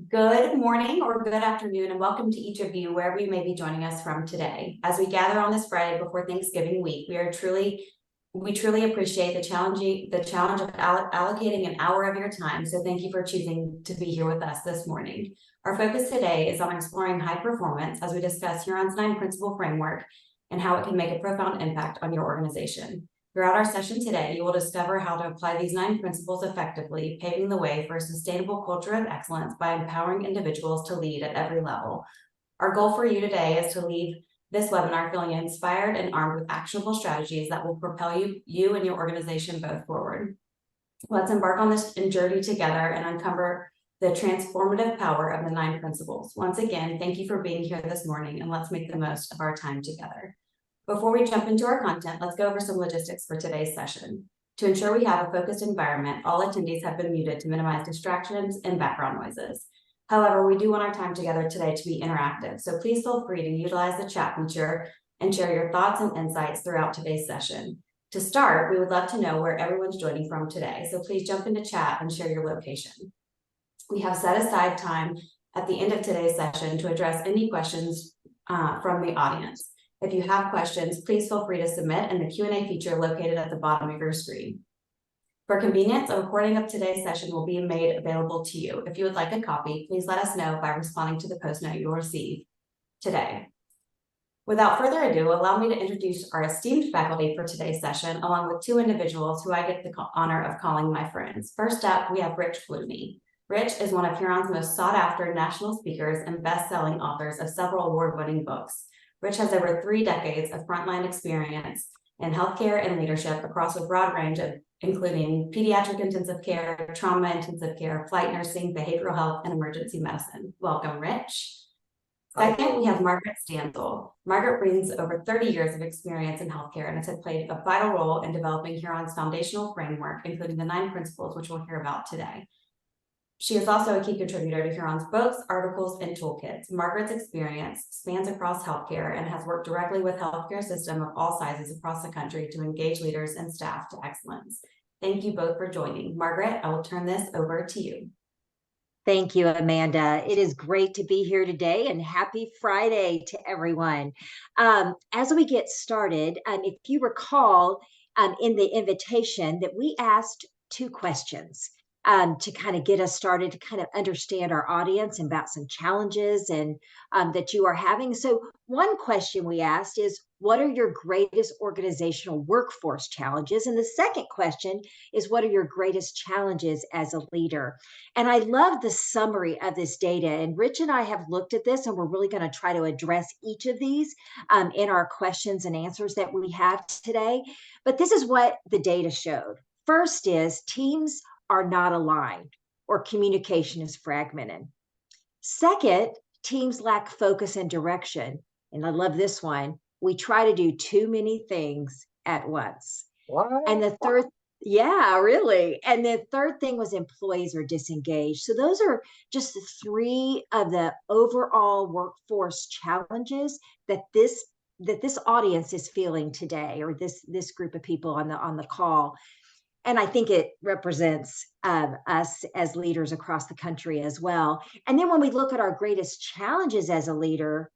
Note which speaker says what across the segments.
Speaker 1: Good morning or good afternoon, and welcome to each of you wherever you may be joining us from today. As we gather on this Friday before Thanksgiving week, we truly appreciate the challenge of allocating an hour of your time. So thank you for choosing to be here with us this morning. Our focus today is on exploring high performance as we discuss Huron's 9 principle framework and how it can make a profound impact on your organization. Throughout our session today, you will discover how to apply these 9 principles effectively, paving the way for a sustainable culture of excellence by empowering individuals to lead at every level. Our goal for you today is to leave this webinar feeling inspired and armed with actionable strategies that will propel you and your organization both forward. Let's embark on this journey together and uncover the transformative power of the 9 principles. Once again, thank you for being here this morning, and let's make the most of our time together. Before we jump into our content, let's go over some logistics for today's session. To ensure we have a focused environment, all attendees have been muted to minimize distractions and background noises. However, we do want our time together today to be interactive, so please feel free to utilize the chat feature and share your thoughts and insights throughout today's session. To start, we would love to know where everyone's joining from today, so please jump into chat and share your location. We have set aside time at the end of today's session to address any questions from the audience. If you have questions, please feel free to submit in the Q&A feature located at the bottom of your screen. For convenience, a recording of today's session will be made available to you. If you would like a copy, please let us know by responding to the post note you'll receive today. Without further ado, allow me to introduce our esteemed faculty for today's session, along with 2 individuals who I get the honor of calling my friends. First up, we have Rich Bluni. Rich is one of Huron's most sought-after national speakers and best-selling authors of several award-winning books. Rich has over 3 decades of frontline experience in healthcare and leadership across a broad range of including pediatric intensive care, trauma intensive care, flight nursing, behavioral health, and emergency medicine. Welcome, Rich. Second, we have Margaret Stanzell. Margaret brings over 30 years of experience in healthcare and has played a vital role in developing Huron's foundational framework, including the 9 principles, which we'll hear about today. She is also a key contributor to Huron's books, articles, and toolkits. Margaret's experience spans across healthcare and has worked directly with healthcare systems of all sizes across the country to engage leaders and staff to excellence. Thank you both for joining. Margaret, I will turn this over to you.
Speaker 2: Thank you, Amanda. It is great to be here today, and happy Friday to everyone. As we get started, if you recall in the invitation that we asked 2 questions to kind of get us started, to kind of understand our audience and about some challenges and that you are having. So one question we asked is, what are your greatest organizational workforce challenges? And the second question is, what are your greatest challenges as a leader? And I love the summary of this data. And Rich and I have looked at this, and we're really going to try to address each of these in our questions and answers that we have today. But this is what the data showed. First is teams are not aligned, or communication is fragmented. Second, teams lack focus and direction. And I love this one. We try to do too many things at once.
Speaker 3: What?
Speaker 2: And the third, yeah, really. And the third thing was employees are disengaged. So those are just 3 of the overall workforce challenges that this audience is feeling today, or this group of people on the call. And I think it represents us as leaders across the country as well. And then when we look at our greatest challenges as a leader,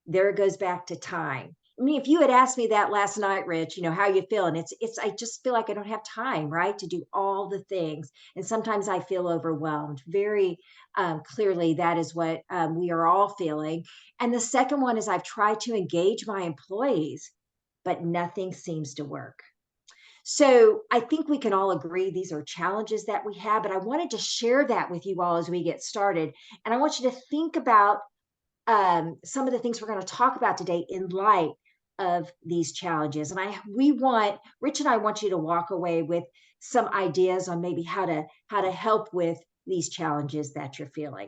Speaker 2: there it goes back to time. I mean, if you had asked me that last night, Rich, how you feeling? It's I just feel like I don't have time, right, to do all the things. And sometimes I feel overwhelmed. Very clearly, that is what we are all feeling. And the second one is, I've tried to engage my employees, but nothing seems to work. So I think we can all agree these are challenges that we have, but I wanted to share that with you all as we get started. And I want you to think about some of the things we're going to talk about today in light of these challenges. And Rich and I want you to walk away with some ideas on maybe how to help with these challenges that you're feeling.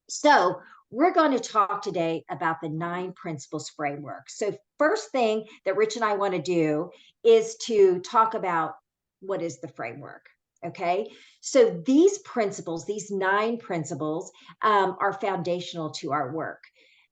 Speaker 2: So we're going to talk today about the 9 principles framework. So first thing that Rich and I want to do is to talk about what is the framework. Okay, so these principles, these 9 principles, are foundational to our work.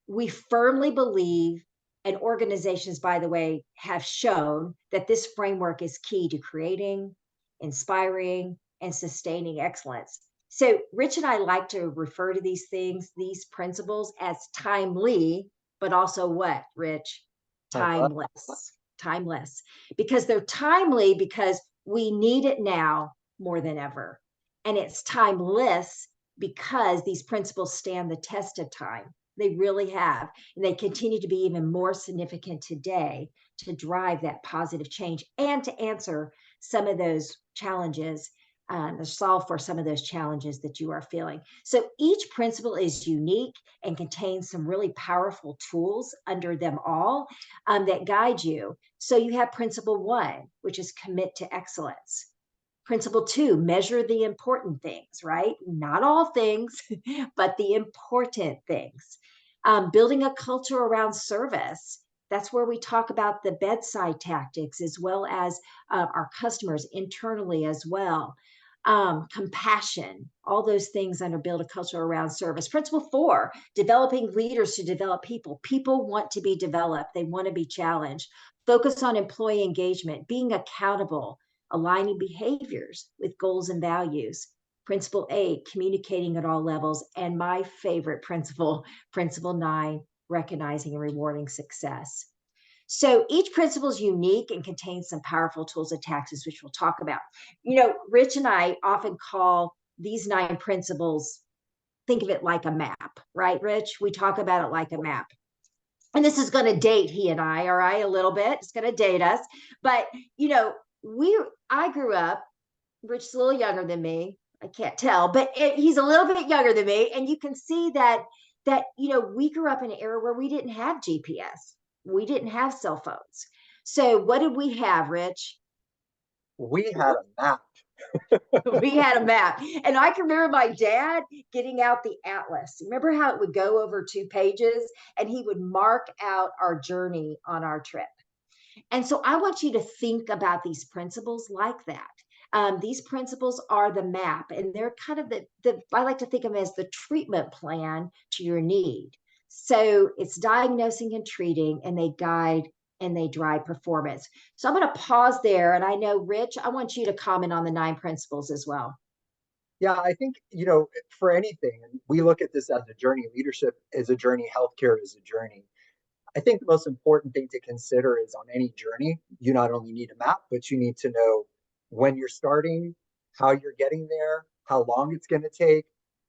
Speaker 2: We firmly believe, and organizations, by the way, have shown that this framework is key to creating, inspiring, and sustaining excellence. So Rich and I like to refer to these things, these principles, as timely, but also what, Rich?
Speaker 3: Time left.
Speaker 2: Timeless. Timeless. Because they're timely because we need it now more than ever. And it's timeless because these principles stand the test of time. They really have. And they continue to be even more significant today to drive that positive change and to answer some of those challenges, to solve for some of those challenges that you are feeling. So each principle is unique and contains some really powerful tools under them all, that guide you. So you have principle 1, which is commit to excellence. Principle 2, measure the important things, right? Not all things, but the important things. Building a culture around service. That's where we talk about the bedside tactics as well as our customers internally as well. Compassion, all those things under build a culture around service. Principle 4, developing leaders to develop people. People want to be developed, they want to be challenged. Focus on employee engagement, being accountable, aligning behaviors with goals and values. Principle 8, communicating at all levels. And my favorite principle, principle 9, recognizing and rewarding success. So each principle is unique and contains some powerful tools and tactics, which we'll talk about. Rich and I often call these 9 principles, think of it like a map, right, Rich? We talk about it like a map. And this is going to date he and I, all right, a little bit. It's going to date us. But, I grew up, Rich is a little younger than me. I can't tell, but he's a little bit younger than me. And you can see that we grew up in an era where we didn't have GPS. We didn't have cell phones. So what did we have, Rich?
Speaker 3: We had a map.
Speaker 2: We had a map. And I can remember my dad getting out the atlas. Remember how it would go over 2 pages and he would mark out our journey on our trip. And so I want you to think about these principles like that. These principles are the map, and they're kind of I like to think of them as the treatment plan to your need. So it's diagnosing and treating, and they guide and they drive performance. So I'm going to pause there. And I know, Rich, I want you to comment on the 9 principles as well.
Speaker 3: Yeah, I think, for anything, and we look at this as a journey. Leadership is a journey, healthcare is a journey. I think the most important thing to consider is on any journey, you not only need a map, but you need to know when you're starting, how you're getting there, how long it's going to take,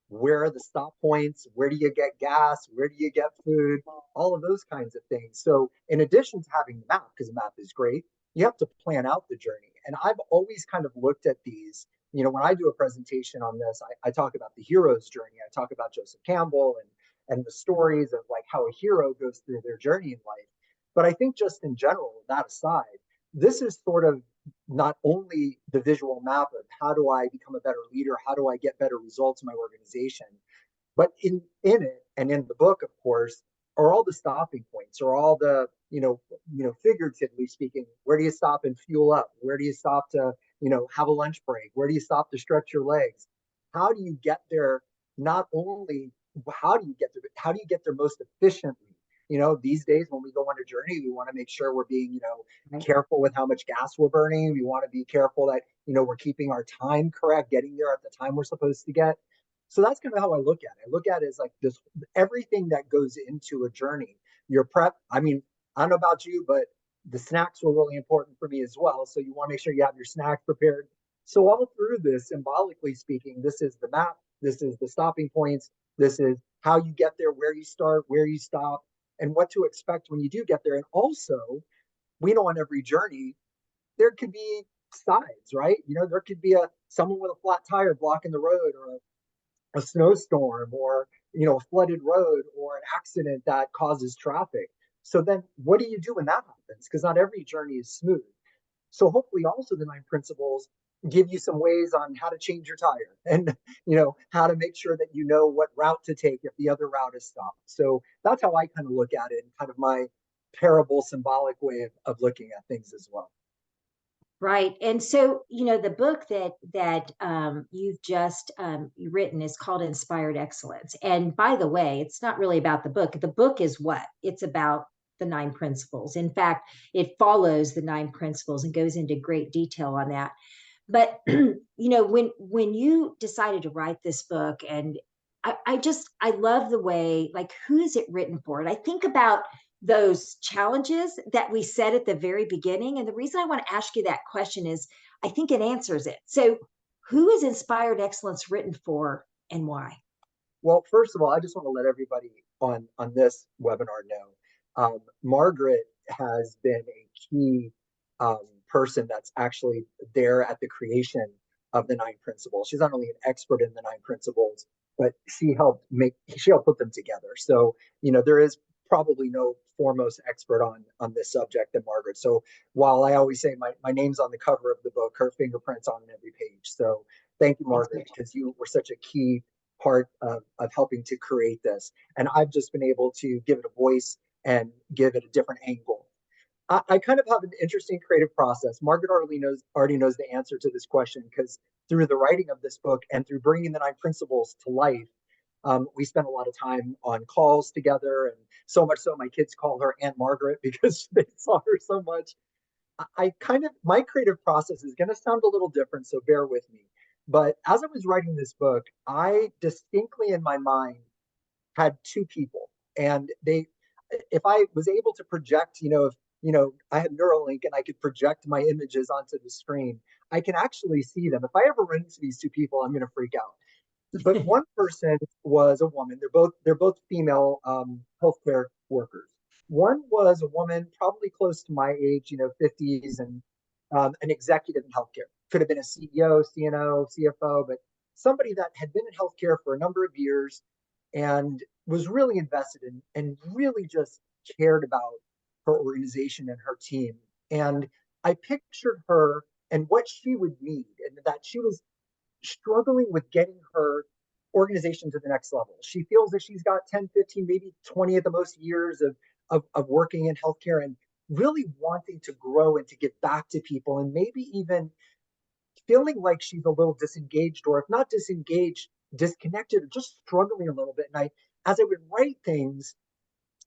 Speaker 3: where are the stop points, where do you get gas, where do you get food, all of those kinds of things. So in addition to having the map, because the map is great, you have to plan out the journey. And I've always kind of looked at these, when I do a presentation on this, I talk about the hero's journey. I talk about Joseph Campbell and the stories of like how a hero goes through their journey in life. But I think just in general, that aside, this is sort of not only the visual map of how do I become a better leader, how do I get better results in my organization, but in it and in the book, of course, are all the stopping points, or all the, figuratively speaking, where do you stop and fuel up? Where do you stop to, have a lunch break? Where do you stop to stretch your legs? How do you get there? Not only how do you get there, but how do you get there most efficiently? These days when we go on a journey, we want to make sure we're being, careful with how much gas we're burning. We want to be careful that, we're keeping our time correct, getting there at the time we're supposed to get. So that's kind of how I look at it. I look at it as like this, everything that goes into a journey, your prep. I mean, I don't know about you, but the snacks were really important for me as well. So you want to make sure you have your snacks prepared. So all through this, symbolically speaking, this is the map, this is the stopping points, this is how you get there, where you start, where you stop, and what to expect when you do get there. And also, we know on every journey, there could be sides, right? There could be someone with a flat tire blocking the road, or a snowstorm, or a flooded road, or an accident that causes traffic. So then what do you do when that happens? Because not every journey is smooth. So hopefully also the 9 principles give you some ways on how to change your tire, and how to make sure that you know what route to take if the other route is stopped. So that's how I kind of look at it, in kind of my parable symbolic way of looking at things as well.
Speaker 2: Right. And so, the book that you've just written is called Inspired Excellence. And by the way, it's not really about the book. The book is what? It's about the 9 principles. In fact, it follows the 9 principles and goes into great detail on that. But you know, when you decided to write this book, and I love the way, like, who is it written for? And I think about those challenges that we said at the very beginning. And the reason I want to ask you that question is I think it answers it. So who is Inspired Excellence written for and why?
Speaker 3: Well, first of all, I just want to let everybody on this webinar know, Margaret has been a key person that's actually there at the creation of the 9 principles. She's not only an expert in the 9 principles, but she helped put them together. So, there is probably no foremost expert on this subject than Margaret. So while I always say my name's on the cover of the book, her fingerprints on every page. So thank you, Margaret, because you were such a key part of helping to create this. And I've just been able to give it a voice and give it a different angle. I kind of have an interesting creative process. Margaret already knows the answer to this question, because through the writing of this book and through bringing the 9 principles to life, we spent a lot of time on calls together, and so much so my kids call her Aunt Margaret because they saw her so much. My creative process is going to sound a little different, so bear with me. But as I was writing this book, I distinctly in my mind had 2 people. And if I was able to project, if, I had Neuralink and I could project my images onto the screen, I can actually see them. If I ever run into these 2 people, I'm going to freak out. But one person was a woman. They're both female healthcare workers. One was a woman, probably close to my age, 50s, and an executive in healthcare. Could have been a CEO, CNO, CFO, but somebody that had been in healthcare for a number of years and was really invested in and really just cared about her organization and her team. And I pictured her and what she would need, and that she was struggling with getting her organization to the next level. She feels that she's got 10, 15, maybe 20 at the most years of working in healthcare, and really wanting to grow and to get back to people, and maybe even feeling like she's a little disengaged, or if not disengaged, disconnected, or just struggling a little bit. And as I would write things,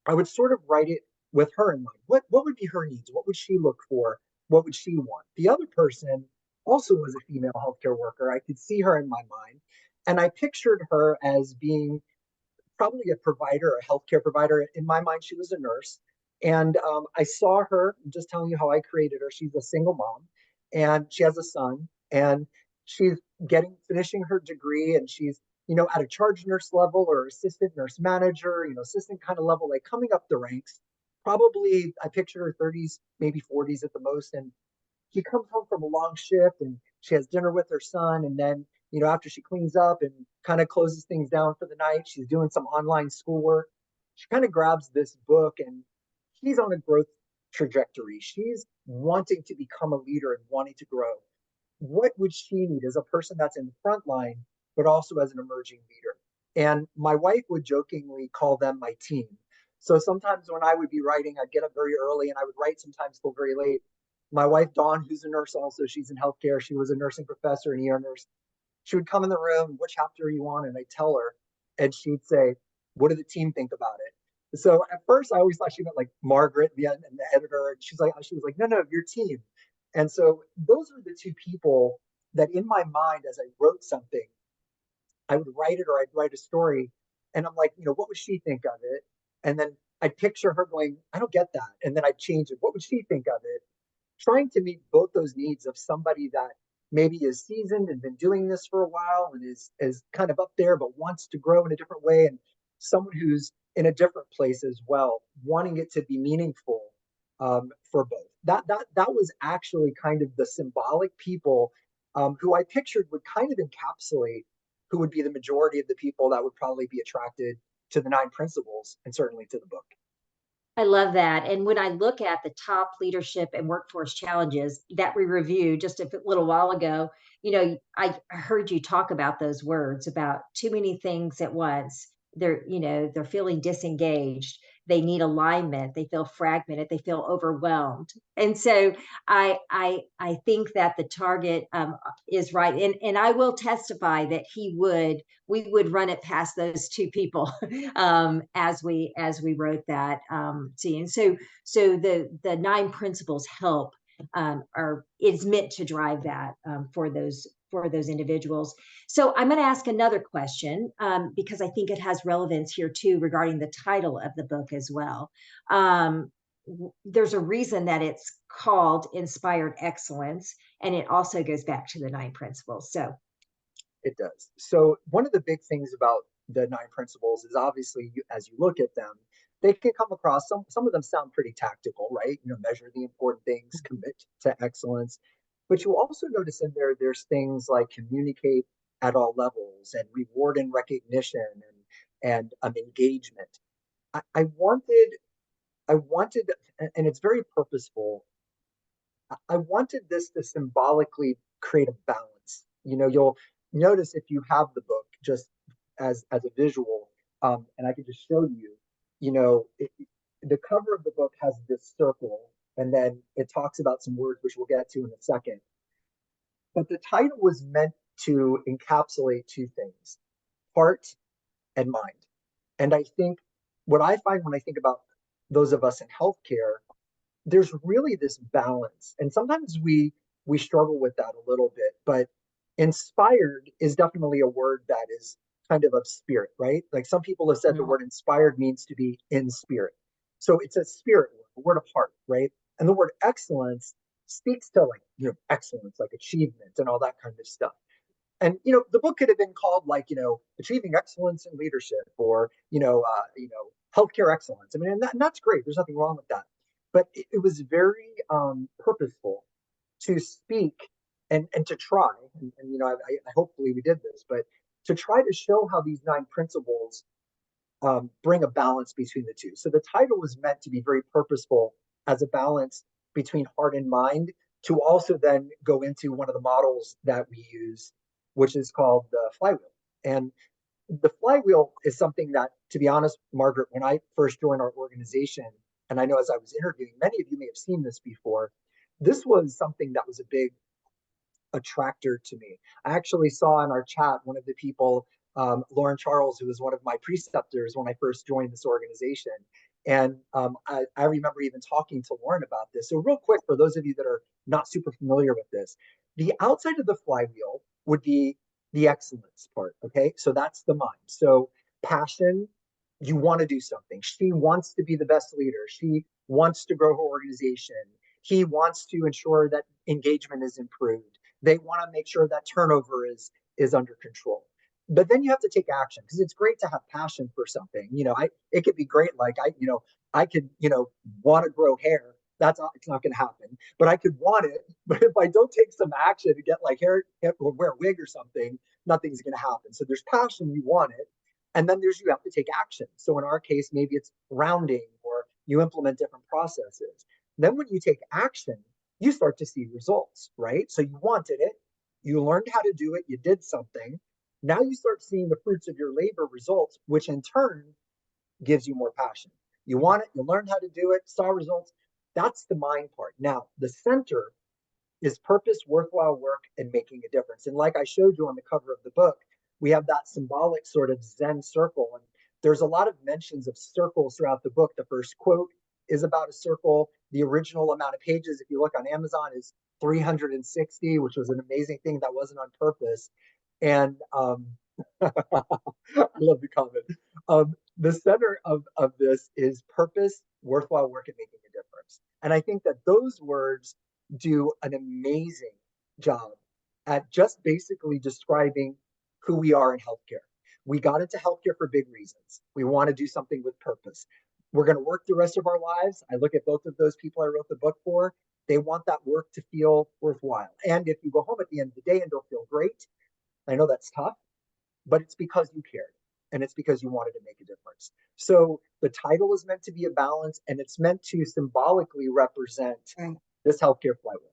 Speaker 3: I would sort of write it with her in mind. What would be her needs? What would she look for? What would she want? The other person also was a female healthcare worker. I could see her in my mind. And I pictured her as being probably a provider, a healthcare provider. In my mind, she was a nurse. And I saw her, I'm just telling you how I created her. She's a single mom and she has a son, and she's finishing her degree, and she's, at a charge nurse level or assistant nurse manager, assistant kind of level, like coming up the ranks. Probably, I picture her 30s, maybe 40s at the most. And she comes home from a long shift and she has dinner with her son. And then, after she cleans up and kind of closes things down for the night, she's doing some online schoolwork. She kind of grabs this book, and she's on a growth trajectory. She's wanting to become a leader and wanting to grow. What would she need as a person that's in the front line, but also as an emerging leader? And my wife would jokingly call them my team. So sometimes when I would be writing, I'd get up very early and I would write sometimes till very late. My wife, Dawn, who's a nurse also, she's in healthcare. She was a nursing professor and ER nurse. She would come in the room, what chapter are you on? And I'd tell her, and she'd say, what did the team think about it? So at first, I always thought she meant like Margaret and the editor. And she was like, no, your team. And so those are the 2 people that in my mind, as I wrote something, I would write it or I'd write a story. And I'm like, what would she think of it? And then I'd picture her going, I don't get that. And then I'd change it. What would she think of it? Trying to meet both those needs of somebody that maybe is seasoned and been doing this for a while and is kind of up there, but wants to grow in a different way, and someone who's in a different place as well, wanting it to be meaningful for both. That was actually kind of the symbolic people who I pictured would kind of encapsulate who would be the majority of the people that would probably be attracted to the 9 principles and certainly to the book.
Speaker 2: I love that. And when I look at the top leadership and workforce challenges that we reviewed just a little while ago, I heard you talk about those words about too many things at once. They're feeling disengaged. They need alignment. They feel fragmented. They feel overwhelmed. And so I think that the target is right. And I will testify that we would run it past those 2 people as we wrote that scene. So the 9 principles help or is meant to drive that for those individuals. So I'm going to ask another question because I think it has relevance here too regarding the title of the book as well. There's a reason that it's called Inspired Excellence, and it also goes back to the 9 principles. So
Speaker 3: it does. So one of the big things about the 9 principles is obviously as you look at them, they can come across, some of them sound pretty tactical, right? Measure the important things, commit to excellence. But you also notice in there's things like communicate at all levels and reward and recognition and engagement. I wanted, and it's very purposeful. I wanted this to symbolically create a balance. You'll notice if you have the book just as a visual, and I can just show you, the cover of the book has this circle, and then it talks about some words, which we'll get to in a second. But the title was meant to encapsulate 2 things, heart and mind. And I think what I find when I think about those of us in healthcare, there's really this balance. And sometimes we struggle with that a little bit, but inspired is definitely a word that is kind of spirit, right? Like some people have said the word inspired means to be in spirit. So it's a spirit word, a word of heart, right? And the word excellence speaks to excellence, like achievement and all that kind of stuff. And the book could have been called achieving excellence in leadership or healthcare excellence. I mean, and that's great. There's nothing wrong with that. But it was very purposeful to speak and to try. And I hopefully we did this, but to try to show how these 9 principles bring a balance between the 2. So the title was meant to be very purposeful as a balance between heart and mind, to also then go into one of the models that we use, which is called the flywheel. And the flywheel is something that, to be honest, Margaret, when I first joined our organization, and I know as I was interviewing, many of you may have seen this before, this was something that was a big attractor to me. I actually saw in our chat one of the people, Lauren Charles, who was one of my preceptors when I first joined this organization. And I remember even talking to Lauren about this. So real quick, for those of you that are not super familiar with this, the outside of the flywheel would be the excellence part, okay? So that's the mind. So passion, you want to do something. She wants to be the best leader. She wants to grow her organization. He wants to ensure that engagement is improved. They want to make sure that turnover is under control. But then you have to take action, because it's great to have passion for something. It could be great. Like I could, want to grow hair. It's not going to happen, but I could want it. But if I don't take some action to get like hair or wear a wig or something, nothing's going to happen. So there's passion, you want it. And then you have to take action. So in our case, maybe it's rounding or you implement different processes. Then when you take action, you start to see results, right? So you wanted it, you learned how to do it, you did something. Now you start seeing the fruits of your labor results, which in turn gives you more passion. You want it, you learned how to do it, saw results. That's the mind part. Now, the center is purpose, worthwhile work, and making a difference. And like I showed you on the cover of the book, we have that symbolic sort of Zen circle. And there's a lot of mentions of circles throughout the book. The first quote is about a circle. The original amount of pages, if you look on Amazon, is 360, which was an amazing thing that wasn't on purpose. And I love the comment. The center of this is purpose, worthwhile work, and making a difference. And I think that those words do an amazing job at just basically describing who we are in healthcare. We got into healthcare for big reasons. We want to do something with purpose. We're going to work the rest of our lives. I look at both of those people I wrote the book for. They want that work to feel worthwhile. And if you go home at the end of the day and don't feel great, I know that's tough, but it's because you cared and it's because you wanted to make a difference. So the title is meant to be a balance, and it's meant to symbolically represent this healthcare flywheel.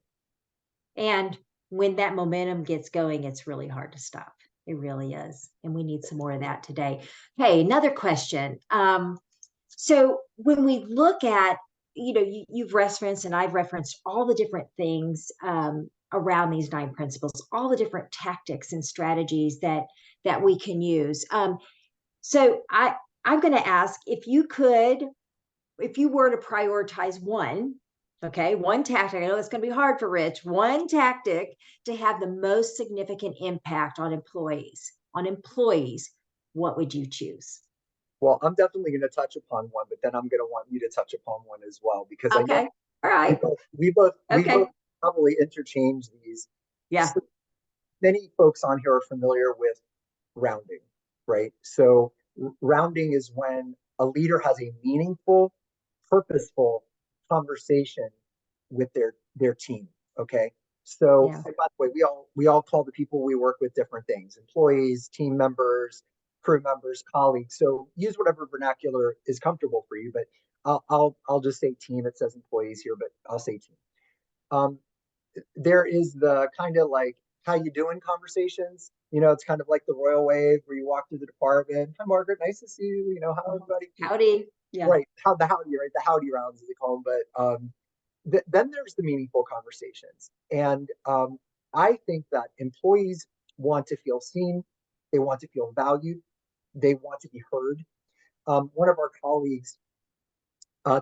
Speaker 2: And when that momentum gets going, it's really hard to stop. It really is. And we need some more of that today. Hey, another question. So when we look at, you've referenced and I've referenced all the different things around these 9 principles, all the different tactics and strategies that we can use. So I'm going to ask if you were to prioritize one Okay, one tactic, I know it's going to be hard for Rich, one tactic to have the most significant impact on employees, what would you choose?
Speaker 3: Well, I'm definitely going to touch upon one, but then I'm going to want you to touch upon one as well, because I know
Speaker 2: Okay, all
Speaker 3: we
Speaker 2: right,
Speaker 3: both we both we
Speaker 2: okay,
Speaker 3: both probably interchange these.
Speaker 2: yeah,
Speaker 3: So many folks on here are familiar with rounding, right? So rounding is when a leader has a meaningful, purposeful conversation with their team. Okay. So
Speaker 2: yeah,
Speaker 3: by the way, we all call the people we work with different things: employees, team members, crew members, colleagues. So use whatever vernacular is comfortable for you. But I'll just say team. It says employees here, but I'll say team. Um, there is the kind of like how you doing conversations. It's kind of like the royal wave where you walk through the department. Hi, Margaret. Nice to see you. How everybody.
Speaker 2: howdy, yeah,
Speaker 3: Right. How the howdy, right? The howdy rounds, as they call them. But then there's the meaningful conversations. And I think that employees want to feel seen. They want to feel valued. They want to be heard. One of our colleagues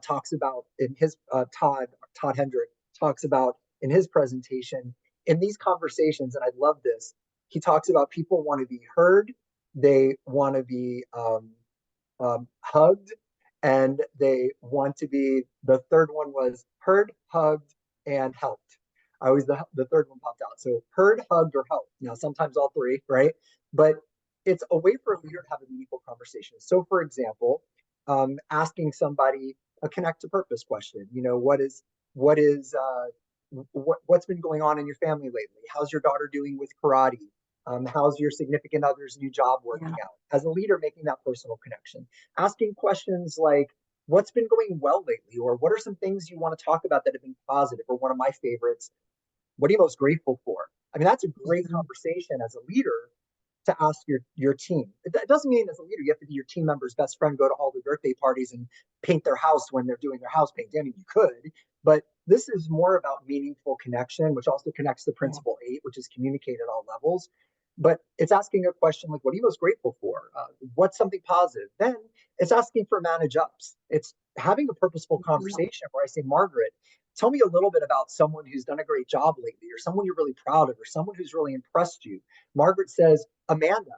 Speaker 3: talks about in his Todd Hendrick talks about in his presentation in these conversations, and I love this. He talks about people want to be heard, they want to be hugged, and they want to be. The third one was heard, hugged, and helped. I always the third one popped out. So heard, hugged, or helped. Now sometimes all three, right? But it's a way for a leader to have a meaningful conversation. So, for example, asking somebody a connect to purpose question. What's been going on in your family lately? How's your daughter doing with karate? How's your significant other's new job working
Speaker 2: yeah,
Speaker 3: out? As a leader, making that personal connection, asking questions like, what's been going well lately? Or what are some things you want to talk about that have been positive? Or one of my favorites, what are you most grateful for? I mean, that's a great
Speaker 2: mhm,
Speaker 3: conversation as a leader to ask your team. It doesn't mean as a leader you have to be your team member's best friend, go to all the birthday parties and paint their house when they're doing their house painting. I mean, you could, but this is more about meaningful connection, which also connects to
Speaker 2: yeah,
Speaker 3: principle 8, which is communicate at all levels. But it's asking a question like, what are you most grateful for? What's something positive? Then it's asking for manage ups. It's having a purposeful
Speaker 2: mhm,
Speaker 3: conversation where I say, Margaret, tell me a little bit about someone who's done a great job lately, or someone you're really proud of, or someone who's really impressed you. Margaret says, Amanda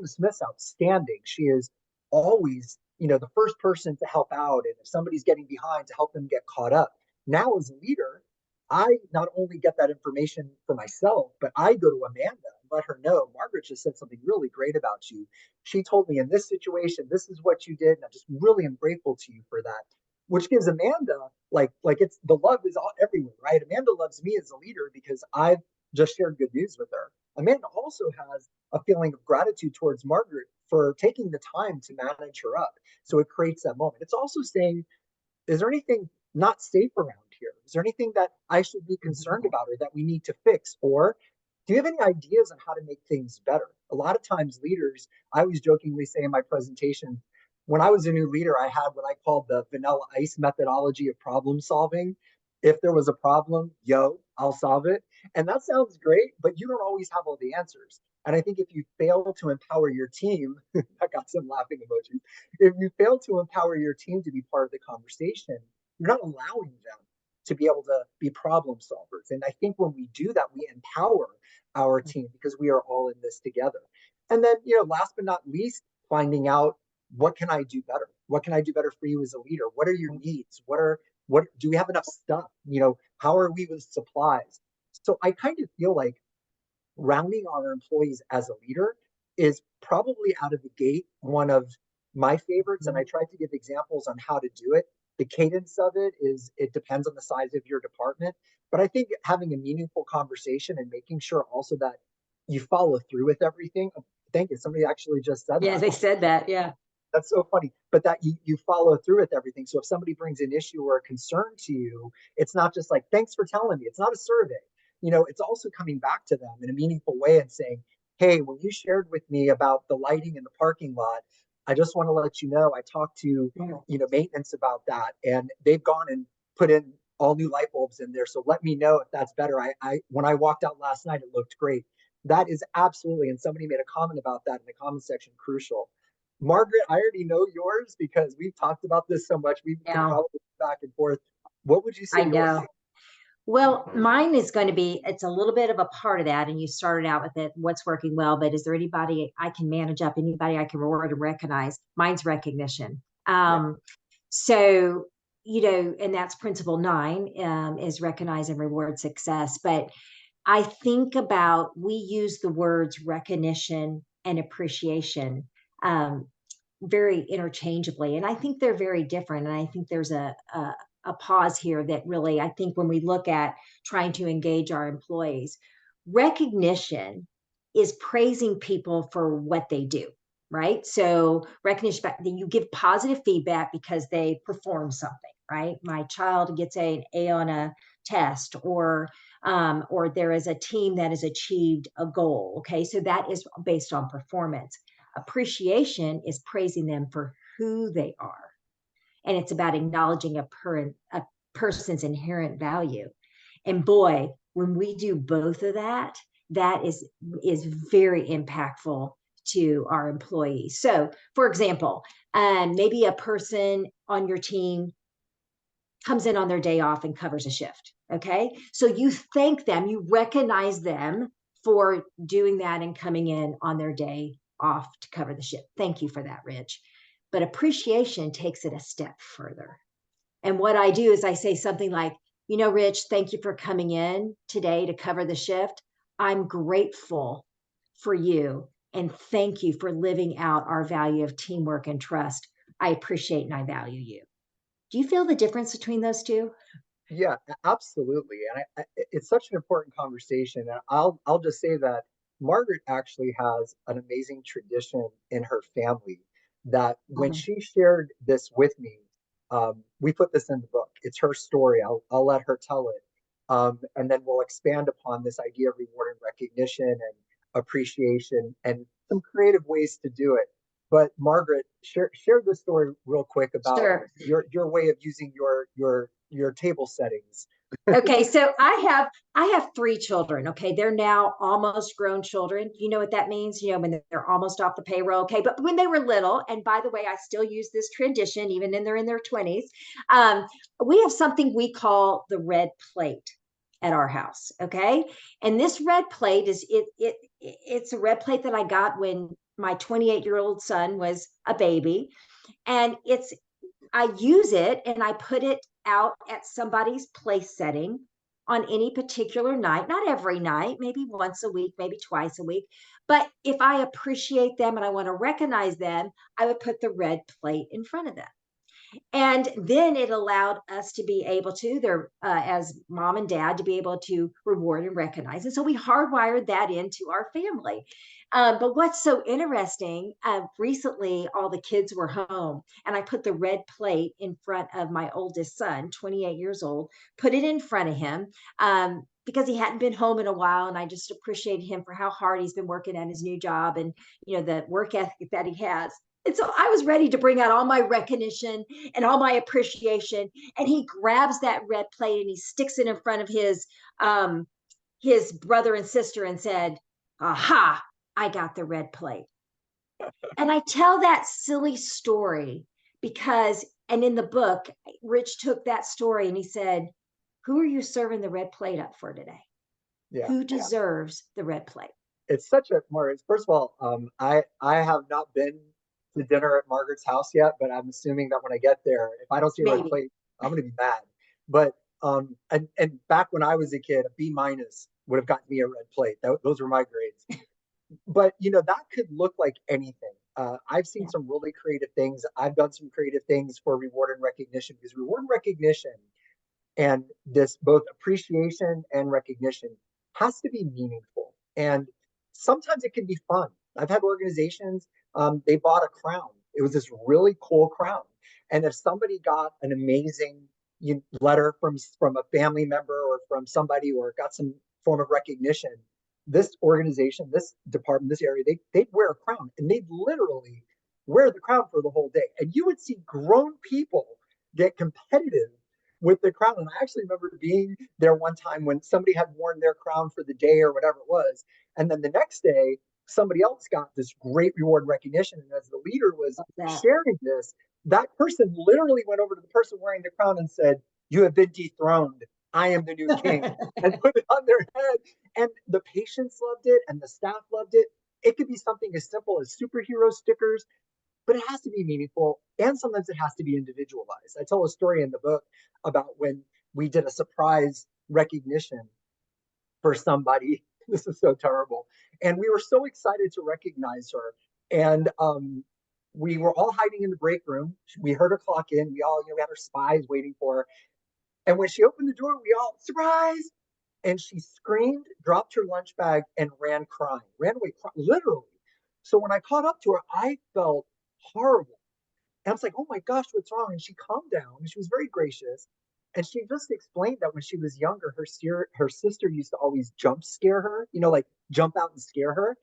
Speaker 3: Smith's outstanding. She is always, the first person to help out. And if somebody's getting behind, to help them get caught up. Now, as a leader, I not only get that information for myself, but I go to Amanda and let her know, Margaret just said something really great about you. She told me in this situation, this is what you did. And I just really am grateful to you for that. Which gives Amanda like it's the love is all everywhere, right? Amanda loves me as a leader because I've just shared good news with her. Amanda also has a feeling of gratitude towards Margaret for taking the time to manage her up. So it creates that moment. It's also saying, is there anything not safe around here? Is there anything that I should be concerned
Speaker 2: mhm,
Speaker 3: about or that we need to fix? Or do you have any ideas on how to make things better? A lot of times, leaders, I always jokingly say in my presentation, when I was a new leader, I had what I called the vanilla ice methodology of problem solving. If there was a problem, I'll solve it. And that sounds great, but you don't always have all the answers. And I think if you fail to empower your team, I got some laughing emojis. If you fail to empower your team to be part of the conversation, you're not allowing them to be able to be problem solvers. And I think when we do that, we empower our team because we are all in this together. And then, last but not least, finding out, what can I do better? What can I do better for you as a leader? What are your
Speaker 2: mhm,
Speaker 3: needs? What do we have enough stuff? How are we with supplies? So I kind of feel like rounding our employees as a leader is probably out of the gate one of my favorites. And I
Speaker 2: mhm.
Speaker 3: tried to give examples on how to do it. The cadence of it is, it depends on the size of your department. But I think having a meaningful conversation and making sure also that you follow through with everything. Thank you. Somebody actually just said
Speaker 2: Yeah,
Speaker 3: that.
Speaker 2: they said that, yeah,
Speaker 3: That's so funny. But that you follow through with everything. So if somebody brings an issue or a concern to you, it's not just like, thanks for telling me. It's not a survey. It's also coming back to them in a meaningful way and saying, hey, when you shared with me about the lighting in the parking lot, I just want to let you know I talked to,
Speaker 2: yeah,
Speaker 3: maintenance about that, and they've gone and put in all new light bulbs in there. So let me know if that's better. I when I walked out last night, it looked great. That is absolutely, and somebody made a comment about that in the comment section, crucial. Margaret, I already know yours because we've talked about this so much. We can
Speaker 2: yeah.
Speaker 3: probably go back and forth. What would you say
Speaker 2: I
Speaker 3: yours
Speaker 2: know.
Speaker 3: is?
Speaker 2: Well, mine is going to be, it's a little bit of a part of that. And you started out with it, what's working well, but is there anybody I can manage up, anybody I can reward and recognize? Mine's recognition.
Speaker 3: Yeah.
Speaker 2: So, and that's principle 9, is recognize and reward success. But I think about, we use the words recognition and appreciation um, very interchangeably. And I think they're very different. And I think there's a pause here that really, I think when we look at trying to engage our employees, recognition is praising people for what they do, right? So recognition, you give positive feedback because they perform something, right? My child gets an A on a test, or there is a team that has achieved a goal. Okay, so that is based on performance. Appreciation is praising them for who they are, and it's about acknowledging a person's inherent value. And boy, when we do both of that, that is very impactful to our employees. So, for example, maybe a person on your team comes in on their day off and covers a shift. Okay. So you thank them, you recognize them for doing that and coming in on their day off to cover the shift. Thank you for that, Rich. But appreciation takes it a step further. And what I do is I say something like, Rich, thank you for coming in today to cover the shift. I'm grateful for you. And thank you for living out our value of teamwork and trust. I appreciate and I value you. Do you feel the difference between those two?
Speaker 3: Yeah, absolutely. And it's such an important conversation. And I'll just say that Margaret actually has an amazing tradition in her family that when
Speaker 2: Mhm.
Speaker 3: she shared this with me, we put this in the book. It's her story. I'll let her tell it. And then we'll expand upon this idea of reward and recognition and appreciation and some creative ways to do it. But Margaret, share the story real quick about
Speaker 2: Sure.
Speaker 3: your way of using your table settings.
Speaker 2: Okay, so I have 3 children. Okay, they're now almost grown children. You know what that means? When they're almost off the payroll. Okay, but when they were little, and by the way, I still use this tradition even when they're in their 20s. Um, we have something we call the red plate at our house. Okay, and this red plate it's a red plate that I got when my 28-year-old son was a baby, and I use it and I put it out at somebody's place setting on any particular night, not every night, maybe once a week, maybe twice a week. But if I appreciate them and I want to recognize them, I would put the red plate in front of them. And then it allowed us to be able to, as mom and dad, to be able to reward and recognize. And so we hardwired that into our family. But what's so interesting, recently all the kids were home and I put the red plate in front of my oldest son, 28 years old, put it in front of him. Because he hadn't been home in a while, and I just appreciated him for how hard he's been working at his new job, and the work ethic that he has. And so I was ready to bring out all my recognition and all my appreciation. And he grabs that red plate and he sticks it in front of his brother and sister and said, "Aha, I got the red plate." And I tell that silly story because, and in the book, Rich took that story and he said, "Who are you serving the red plate up for today?
Speaker 3: Yeah,
Speaker 2: Who deserves the red plate?"
Speaker 3: it's such a Margaret. First of all, I have not been to dinner at Margaret's house yet, but I'm assuming that when I get there, if I don't see a red
Speaker 2: Maybe.
Speaker 3: plate, I'm gonna be mad. But and back when I was a kid, a B minus would have gotten me a red plate. Those were my grades. But that could look like anything. I've seen
Speaker 2: Yeah.
Speaker 3: some really creative things. I've done some creative things for reward and recognition, because reward and recognition and this both appreciation and recognition has to be meaningful. And sometimes it can be fun. I've had organizations, they bought a crown. It was this really cool crown. And if somebody got an amazing letter from a family member or from somebody, or got some form of recognition, this organization, this department, this area, they'd wear a crown, and they'd literally wear the crown for the whole day. And you would see grown people get competitive with the crown. And I actually remember being there one time when somebody had worn their crown for the day or whatever it was. And then the next day, somebody else got this great reward recognition. And as the leader was
Speaker 2: That.
Speaker 3: sharing this, that person literally went over to the person wearing the crown and said, you have been dethroned. I am the new king, and put it on their head. And the patients loved it, and the staff loved it. It could be something as simple as superhero stickers, but it has to be meaningful, and sometimes it has to be individualized. I tell a story in the book about when we did a surprise recognition for somebody. This is so terrible. And we were so excited to recognize her. And we were all hiding in the break room. We heard her clock in. We all, we had our spies waiting for her. And when she opened the door, we all, surprise! And she screamed, dropped her lunch bag, and ran crying, ran away, literally. So when I caught up to her, I felt horrible. And I was like, oh my gosh, what's wrong? And she calmed down, and she was very gracious. And she just explained that when she was younger, her sister used to always jump scare her, like jump out and scare her.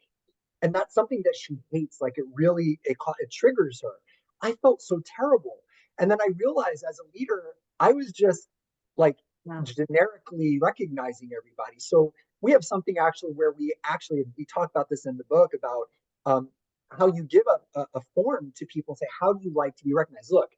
Speaker 3: And that's something that she hates. Like it triggers her. I felt so terrible. And then I realized as a leader, I was just like
Speaker 2: Wow.
Speaker 3: generically recognizing everybody. So we have something actually where we talk about this in the book about how you give a form to people and say, how do you like to be recognized? Look,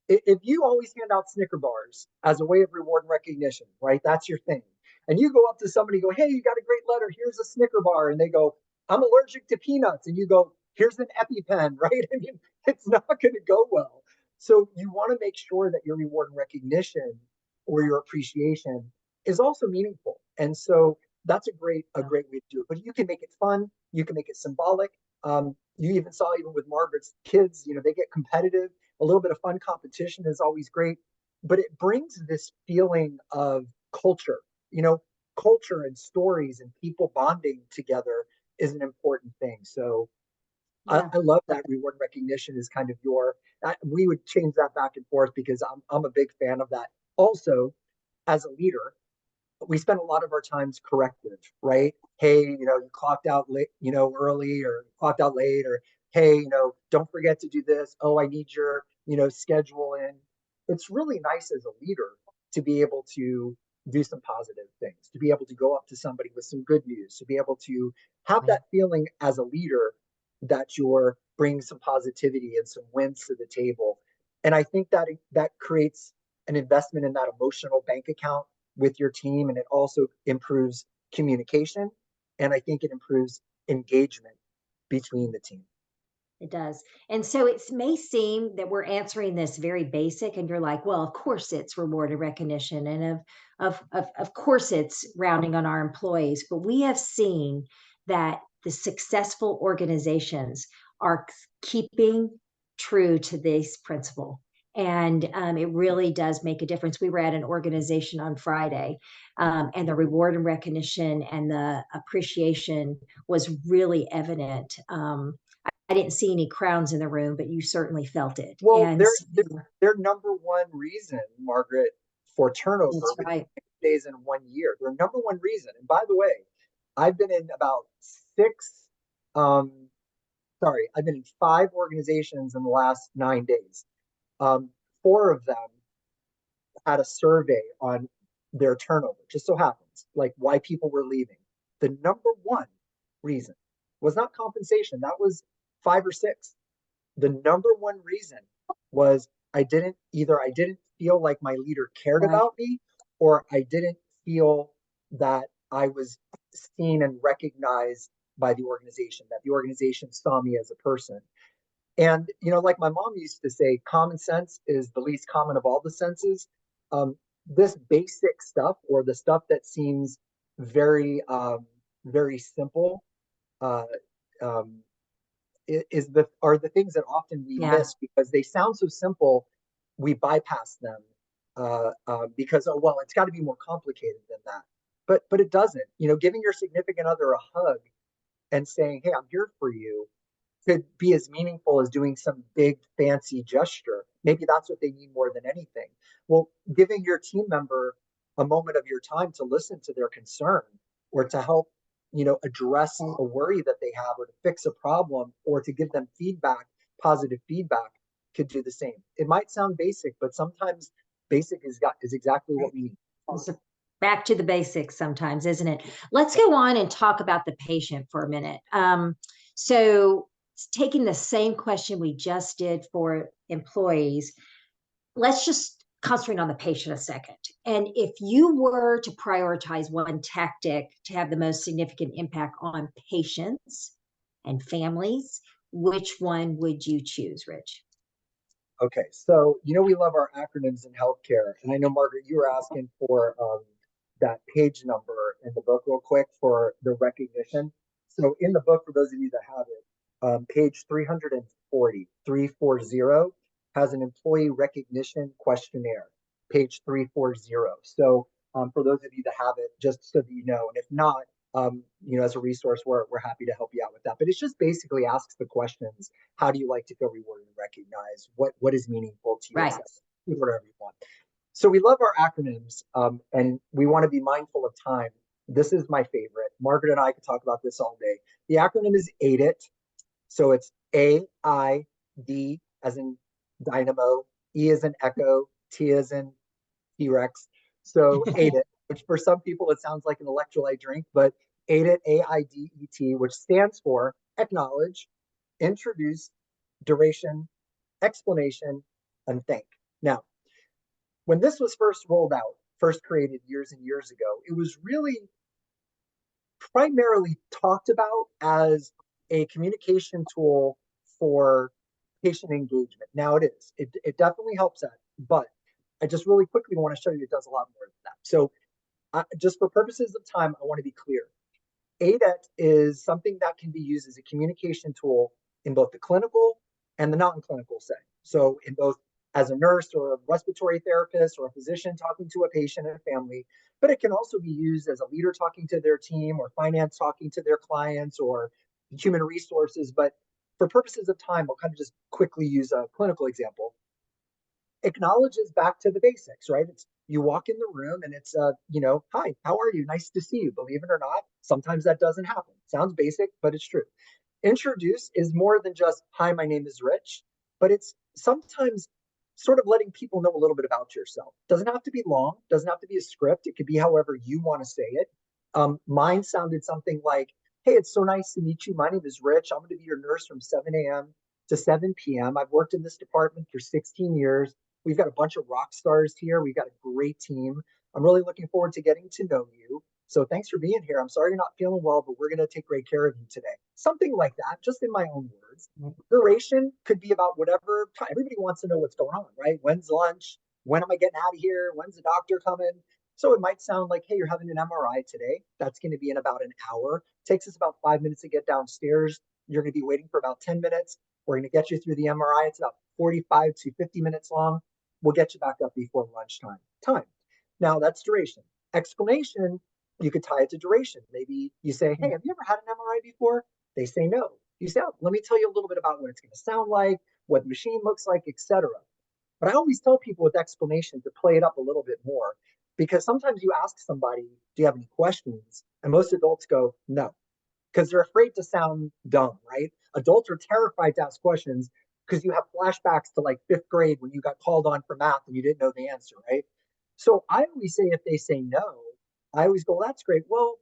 Speaker 3: if you always hand out Snicker bars as a way of reward and recognition, right? That's your thing. And you go up to somebody and go, hey, you got a great letter. Here's a Snicker bar. And they go, I'm allergic to peanuts. And you go, here's an EpiPen, right? I mean, it's not going to go well. So you want to make sure that your reward and recognition or your appreciation is also meaningful. And so that's a great way to do it. But you can make it fun. You can make it symbolic. You even saw even with Margaret's kids, they get competitive. A little bit of fun competition is always great, but it brings this feeling of culture, culture and stories and people bonding together is an important thing. So
Speaker 2: Yeah.
Speaker 3: I love that reward recognition is kind of we would change that back and forth because I'm a big fan of that. Also, as a leader, we spend a lot of our times corrective, right? Hey, you clocked out late, early or clocked out late, or hey, don't forget to do this. Oh, I need your, schedule in. It's really nice as a leader to be able to do some positive things, to be able to go up to somebody with some good news, to be able to have that feeling as a leader that you're bringing some positivity and some wins to the table. And I think that creates an investment in that emotional bank account with your team, and it also improves communication, and I think it improves engagement between the team.
Speaker 2: It does. And so it may seem that we're answering this very basic, and you're like, well, of course it's reward and recognition, and of course it's rounding on our employees. But we have seen that the successful organizations are keeping true to this principle. And it really does make a difference. We were at an organization on Friday, and the reward and recognition and the appreciation was really evident. I didn't see any crowns in the room, but you certainly felt it.
Speaker 3: Well,
Speaker 2: And
Speaker 3: their number one reason, Margaret, for turnover
Speaker 2: that's right.
Speaker 3: days in 1 year. Their number one reason. And by the way, I've been in about I've been in 5 organizations in the last 9 days. 4 of them had a survey on their turnover. Just so happens, like why people were leaving. The number one reason was not compensation. That was 5 or 6. The number one reason was I didn't feel like my leader cared
Speaker 2: Right.
Speaker 3: about me, or I didn't feel that I was seen and recognized by the organization, that the organization saw me as a person. And, like my mom used to say, common sense is the least common of all the senses. This basic stuff, or the stuff that seems very, very simple, uh, um, are the things that often we
Speaker 2: Yeah.
Speaker 3: miss because they sound so simple. We bypass them because, oh well, it's got to be more complicated than that. But it doesn't. Giving your significant other a hug and saying, "Hey, I'm here for you," could be as meaningful as doing some big fancy gesture. Maybe that's what they need more than anything. Well, giving your team member a moment of your time to listen to their concern, or to help, address a worry that they have, or to fix a problem, or to give them feedback, positive feedback, could do the same. It might sound basic, but sometimes basic is exactly what we need.
Speaker 2: It's back to the basics sometimes, isn't it? Let's go on and talk about the patient for a minute. So taking the same question we just did for employees, let's just concentrate on the patient a second. And if you were to prioritize one tactic to have the most significant impact on patients and families, which one would you choose, Rich?
Speaker 3: Okay, so we love our acronyms in healthcare, and I know Margaret, you were asking for that page number in the book real quick for the recognition. So in the book, for those of you that have it, page 340 has an employee recognition questionnaire, page 340. So for those of you that have it, just so that you know, and if not, as a resource, we're happy to help you out with that. But it's just basically asks the questions: how do you like to feel rewarded and recognized? What is meaningful to you?
Speaker 2: Right.
Speaker 3: Whatever you want. So we love our acronyms, and we want to be mindful of time. This is my favorite. Margaret and I could talk about this all day. The acronym is AIDIT. So it's AID as in dynamo, E as in echo, T as in T-Rex. So AIDIT, which for some people it sounds like an electrolyte drink, but AIDIT, AIDET, which stands for acknowledge, introduce, duration, explanation, and thank. Now, when this was first rolled out, first created years and years ago, it was really primarily talked about as a communication tool for patient engagement. Now it is. It definitely helps that, but I just really quickly want to show you it does a lot more than that. So just for purposes of time, I want to be clear. AIDET is something that can be used as a communication tool in both the clinical and the non-clinical setting. So in both as a nurse or a respiratory therapist or a physician talking to a patient and a family, but it can also be used as a leader talking to their team or finance talking to their clients or human resources. But for purposes of time, I'll kind of just quickly use a clinical example. Acknowledges back to the basics, right? It's you walk in the room and it's hi, how are you? Nice to see you. Believe it or not, sometimes that doesn't happen. Sounds basic, but it's true. Introduce is more than just hi, my name is Rich, but it's sometimes sort of letting people know a little bit about yourself. Doesn't have to be long, doesn't have to be a script. It could be however you want to say it. Mine sounded something like, hey, it's so nice to meet you. My name is Rich. I'm going to be your nurse from 7 a.m. to 7 p.m. I've worked in this department for 16 years. We've got a bunch of rock stars here. We've got a great team. I'm really looking forward to getting to know you. So thanks for being here. I'm sorry you're not feeling well, but we're going to take great care of you today. Something like that, just in my own words. Duration could be about whatever time. Everybody wants to know what's going on, right? When's lunch? When am I getting out of here? When's the doctor coming? So it might sound like, hey, you're having an MRI today. That's going to be in about an hour. It takes us about 5 minutes to get downstairs. You're going to be waiting for about 10 minutes. We're going to get you through the MRI. It's about 45 to 50 minutes long. We'll get you back up before lunchtime. Now that's duration. Explanation, you could tie it to duration. Maybe you say, hey, have you ever had an MRI before? They say no. You say, oh, let me tell you a little bit about what it's going to sound like, what the machine looks like, etc. But I always tell people with explanation to play it up a little bit more, because sometimes you ask somebody, do you have any questions? And most adults go, no, because they're afraid to sound dumb, right? Adults are terrified to ask questions because you have flashbacks to like 5th grade when you got called on for math and you didn't know the answer, right? So I always say, if they say no, I always go, well, that's great. Well,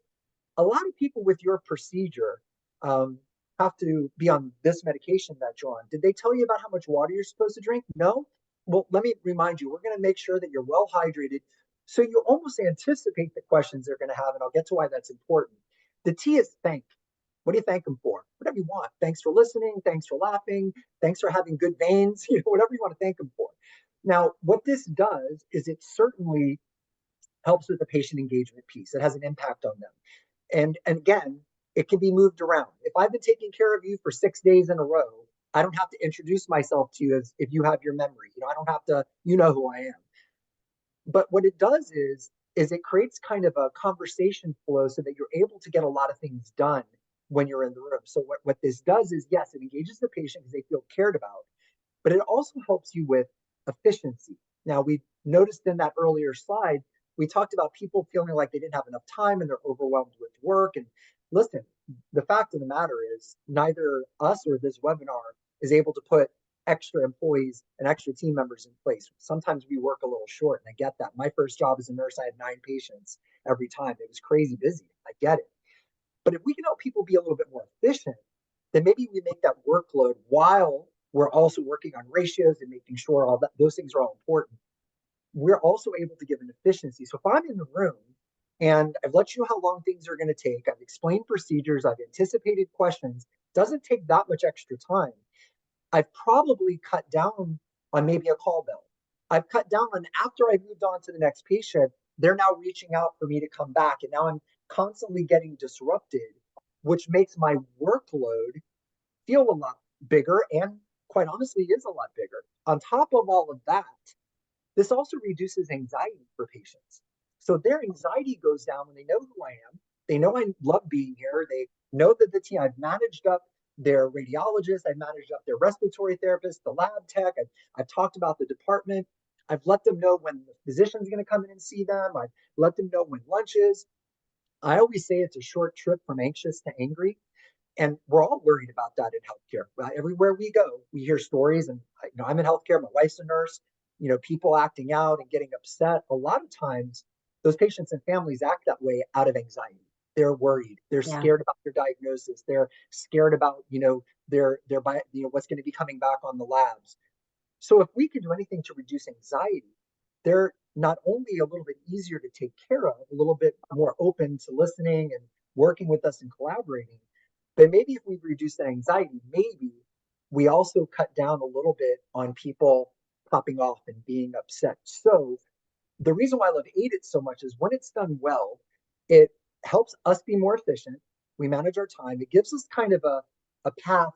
Speaker 3: a lot of people with your procedure have to be on this medication that you're on. Did they tell you about how much water you're supposed to drink? No? Well, let me remind you, we're going to make sure that you're well hydrated. So you almost anticipate the questions they're going to have, and I'll get to why that's important. The T is thank. What do you thank them for? Whatever you want. Thanks for listening. Thanks for laughing. Thanks for having good veins. Whatever you want to thank them for. Now, what this does is it certainly helps with the patient engagement piece. It has an impact on them. And again, it can be moved around. If I've been taking care of you for 6 days in a row, I don't have to introduce myself to you as if you have your memory. I don't have to, you know who I am. But what it does is it creates kind of a conversation flow so that you're able to get a lot of things done when you're in the room. So what this does is, yes, it engages the patient because they feel cared about, but it also helps you with efficiency. Now, we noticed in that earlier slide, we talked about people feeling like they didn't have enough time and they're overwhelmed with work. And listen, the fact of the matter is neither us or this webinar is able to put extra employees and extra team members in place. Sometimes we work a little short, and I get that. My first job as a nurse, I had 9 patients every time. It was crazy busy. I get it. But if we can help people be a little bit more efficient, then maybe we make that workload while we're also working on ratios and making sure all that those things are all important. we're also able to give an efficiency. So if I'm in the room and I've let you know how long things are going to take, I've explained procedures, I've anticipated questions, doesn't take that much extra time. I've probably cut down on maybe a call bell. I've cut down on after I've moved on to the next patient, they're now reaching out for me to come back. And now I'm constantly getting disrupted, which makes my workload feel a lot bigger and quite honestly is a lot bigger. On top of all of that, this also reduces anxiety for patients. So their anxiety goes down when they know who I am. They know I love being here. They know that the team, I've managed up their radiologist, I've managed up their respiratory therapist, the lab tech. I've talked about the department. I've let them know when the physician's going to come in and see them. I've let them know when lunch is. I always say it's a short trip from anxious to angry. And we're all worried about that in healthcare. Everywhere we go, we hear stories. And I'm in healthcare. My wife's a nurse. People acting out and getting upset. A lot of times, those patients and families act that way out of anxiety. They're worried. They're scared about their diagnosis. They're scared about their what's going to be coming back on the labs. So if we can do anything to reduce anxiety, they're not only a little bit easier to take care of, a little bit more open to listening and working with us and collaborating. But maybe if we reduce that anxiety, maybe we also cut down a little bit on people popping off and being upset. So the reason why I love Aid It so much is when it's done well, it helps us be more efficient. We manage our time. It gives us kind of a path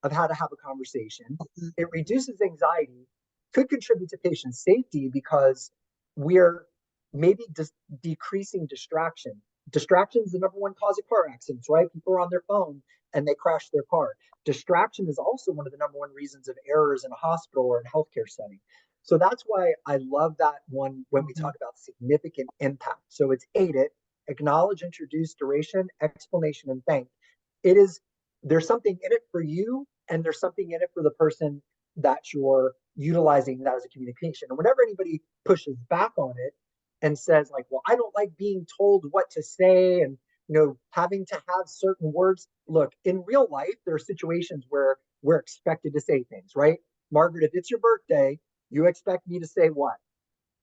Speaker 3: of how to have a conversation. It reduces anxiety, could contribute to patient safety because we're maybe just decreasing distraction. Distraction is the number one cause of car accidents, right? People are on their phone and they crash their car. Distraction is also one of the number one reasons of errors in a hospital or in a healthcare setting. So that's why I love that one when we talk about significant impact. So it's Aid It, acknowledge, introduce, duration, explanation, and thank. There's something in it for you and there's something in it for the person that you're utilizing that as a communication. And whenever anybody pushes back on it and says like, well, I don't like being told what to say and having to have certain words. Look, in real life, there are situations where we're expected to say things, right? Margaret, if it's your birthday, you expect me to say what?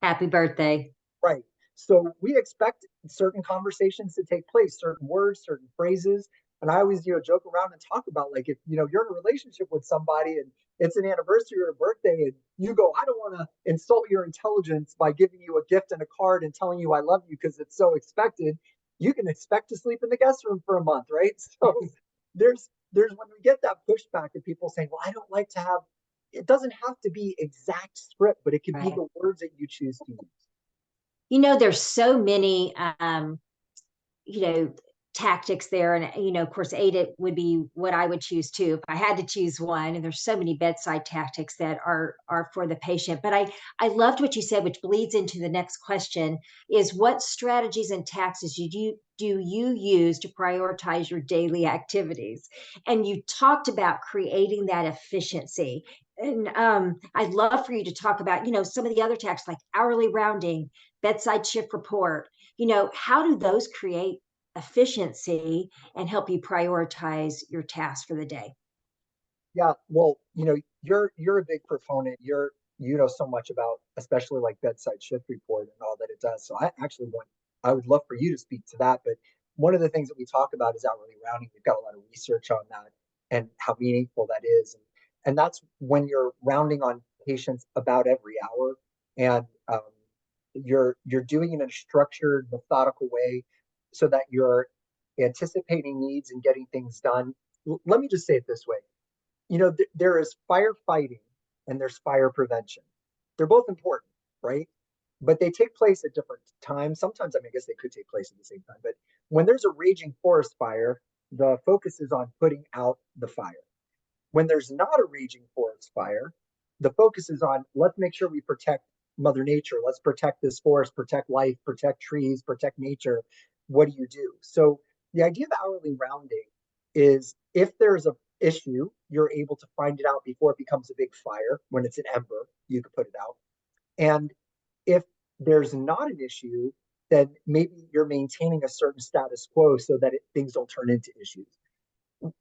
Speaker 2: Happy birthday.
Speaker 3: Right. So we expect certain conversations to take place, certain words, certain phrases. And I always, joke around and talk about like if you're in a relationship with somebody and it's an anniversary or a birthday and you go, I don't want to insult your intelligence by giving you a gift and a card and telling you I love you because it's so expected. You can expect to sleep in the guest room for a month, right? So there's when we get that pushback of people saying, well, I don't like to have, it doesn't have to be exact script, but it can be the words that you choose to use.
Speaker 2: There's so many tactics there, and of course Aid It would be what I would choose too if I had to choose one. And there's so many bedside tactics that are for the patient. But I loved what you said, which bleeds into the next question, is what strategies and tactics do you use to prioritize your daily activities? And you talked about creating that efficiency. And I'd love for you to talk about, some of the other tactics like hourly rounding, bedside shift report. How do those create efficiency and help you prioritize your tasks for the day?
Speaker 3: Yeah, well, you're a big proponent. You know so much about, especially like bedside shift report and all that it does. So I would love for you to speak to that. But one of the things that we talk about is hourly rounding. We've got a lot of research on that and how meaningful that is. And that's when you're rounding on patients about every hour, and you're doing it in a structured, methodical way, so that you're anticipating needs and getting things done. Let me just say it this way. There is firefighting and there's fire prevention. They're both important, right? But they take place at different times. Sometimes, I guess they could take place at the same time. But when there's a raging forest fire, the focus is on putting out the fire. When there's not a raging forest fire, the focus is on let's make sure we protect Mother Nature. Let's protect this forest, protect life, protect trees, protect nature. What do you do? So the idea of hourly rounding is if there's a issue, you're able to find it out before it becomes a big fire. When it's an ember, you can put it out. And if there's not an issue, then maybe you're maintaining a certain status quo so that things don't turn into issues.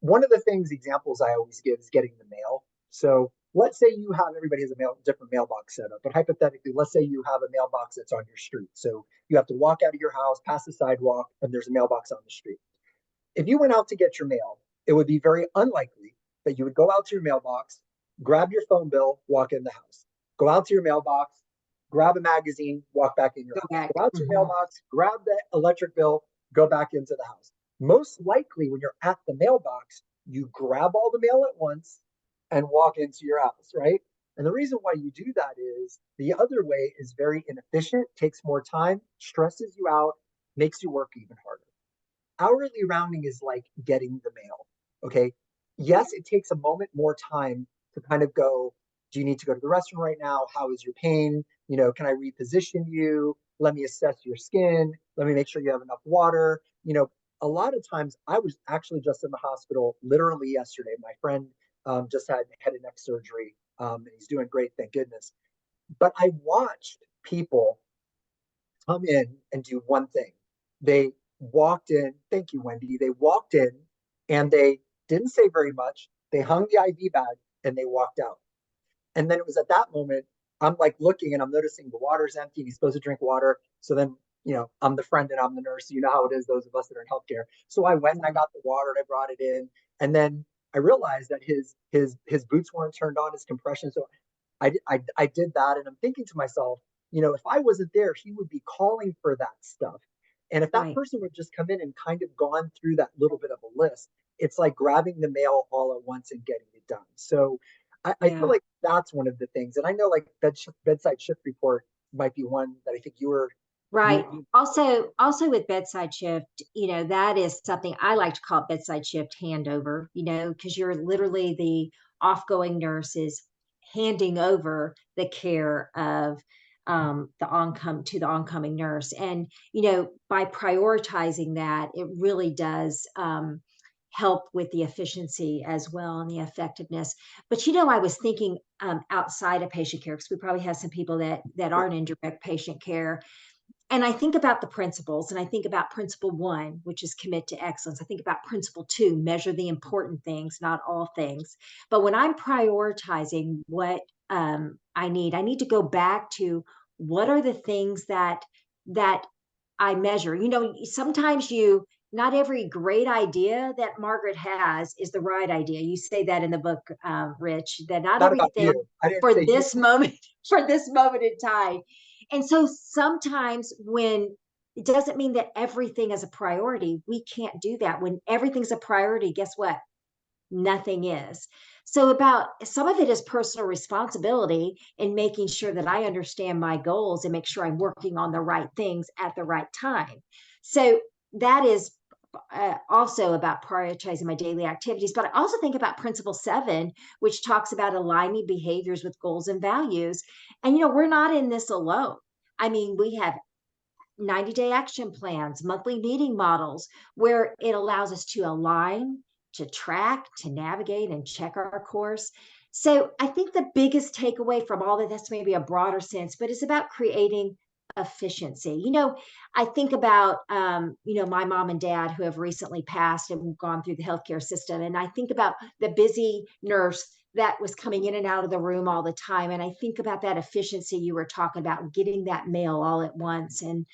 Speaker 3: One of the examples I always give is getting the mail. So let's say you have, everybody has a different mailbox setup, but hypothetically, let's say you have a mailbox that's on your street. So you have to walk out of your house, pass the sidewalk, and there's a mailbox on the street. If you went out to get your mail, it would be very unlikely that you would go out to your mailbox, grab your phone bill, walk in the house. Go out to your mailbox, grab a magazine, walk back in your house. Go out to your mailbox, grab the electric bill, go back into the house. Most likely, when you're at the mailbox, you grab all the mail at once and walk into your house, right? And the reason why you do that is the other way is very inefficient, takes more time, stresses you out, makes you work even harder. Hourly rounding is like getting the mail, okay? Yes, it takes a moment more time to kind of go, do you need to go to the restroom right now? How is your pain? You know, can I reposition you? Let me assess your skin. Let me make sure you have enough water. You know, a lot of times I was actually just in the hospital literally yesterday. My friend just had head and neck surgery, and he's doing great, thank goodness. But I watched people come in and do one thing. They walked in, thank you, Wendy. They walked in and they didn't say very much. They hung the IV bag and they walked out. And then it was at that moment, I'm like looking and I'm noticing the water's empty and he's supposed to drink water. So then, you know, I'm the friend and I'm the nurse. So you know how it is, those of us that are in healthcare. So I went and I got the water and I brought it in. And then I realized that his boots weren't turned on, his compression. So I did that. And I'm thinking to myself, you know, if I wasn't there, he would be calling for that stuff. And if that person would just come in and kind of gone through that little bit of a list, it's like grabbing the mail all at once and getting it done. So I feel like that's one of the things. And I know like bedside shift report might be one that I think you were.
Speaker 2: Right. Also with bedside shift, you know, that is something I like to call bedside shift handover, you know, because you're literally the offgoing nurse is handing over the care of the oncoming nurse. And, you know, by prioritizing that, it really does help with the efficiency as well and the effectiveness. But, you know, I was thinking outside of patient care, because we probably have some people that aren't in direct patient care. And I think about the principles, and I think about principle 1, which is commit to excellence. I think about principle 2, measure the important things, not all things. But when I'm prioritizing what I need to go back to what are the things that I measure. You know, sometimes not every great idea that Margaret has is the right idea. You say that in the book, Rich, that not everything for this moment, for this moment in time. And so sometimes when it doesn't mean that everything is a priority, we can't do that. When everything's a priority, guess what? Nothing is. So about some of it is personal responsibility in making sure that I understand my goals and make sure I'm working on the right things at the right time. So that is also about prioritizing my daily activities. But I also think about principle 7, which talks about aligning behaviors with goals and values. And, you know, we're not in this alone. I mean, we have 90-day action plans, monthly meeting models, where it allows us to align, to track, to navigate, and check our course. So I think the biggest takeaway from all of this, maybe a broader sense, but it's about creating efficiency. You know, I think about, you know, my mom and dad who have recently passed and gone through the healthcare system. And I think about the busy nurse that was coming in and out of the room all the time. And I think about that efficiency you were talking about, getting that mail all at once. And